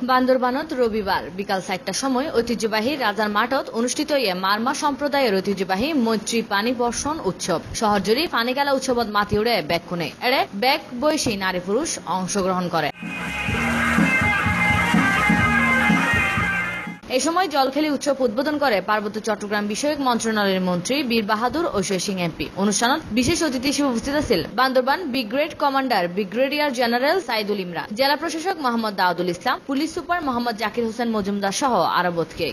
বান্দরবানত রবিবার বিকাল ৪টার সময় ঐতিহ্যবাহী রাজার মাঠত অনুষ্ঠিত মারমা সম্প্রদায়ের ঐতিহ্যবাহী মৈত্রী পানি বর্ষণ উৎসব শহরজুড়ি পানি খেলা উৎসবত মাতি উড়ে ব্যাগ খুনে এড়ে ব্যাগ বয়সী নারী পুরুষ অংশগ্রহণ করে। এই সময় জলখেলি উৎসব উদ্বোধন করে পার্বত্য চট্টগ্রাম বিষয়ক মন্ত্রণালয়ের মন্ত্রী বীর বাহাদুর ঐশ্বর সিং এমপি। অনুষ্ঠানত বিশেষ অতিথি হিসেবে উপস্থিত ছিল Bandarban brigade commander brigadier general Saidul Imran, জেলা প্রশাসক মোহাম্মদ দাউদুল ইসলাম, পুলিশ সুপার মোহাম্মদ জাকির হোসেন মজুমদার সহ আরো বোধকে।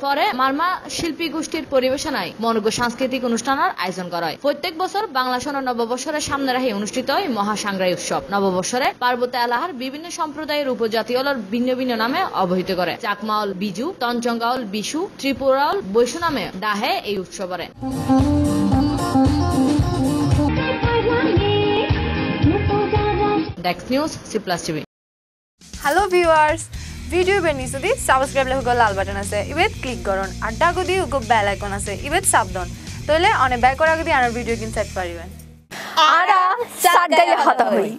পরে মারমা শিল্পী গোষ্ঠীর পরিবেশনায় মনোজ্ঞ সাংস্কৃতিক অনুষ্ঠানের আয়োজন করা হয়। প্রত্যেক বছর বাংলা সন নববর্ষের সামনে রাখি অনুষ্ঠিত হয় মহাসাংগ্রাই উৎসব। নববর্ষরে পার্বত্য এলাকার বিভিন্ন সম্প্রদায়ের উপজাতীয়র ভিন্ন ভিন্ন নামে অবহিত করে। চাকমাউল বিজু, তঞ্চঙ্গাউল বিশু, ত্রিপুরাউল বৈশু নামে ডাহে এই উৎসবরে। Desk news C+TV। Hello viewers, video বেনিসুদি সাবস্ক্রাইব লেখো লাল বাটন আছে ইবেত ক্লিক করুন আর ডাগুদি উগো বেল আইকন আছে ইবেত সাবধান তইলে অনে ব্যাক করা গদি আর ভিডিও কিন সেট পারিবেন আরা সাত গাইলে হতা হই।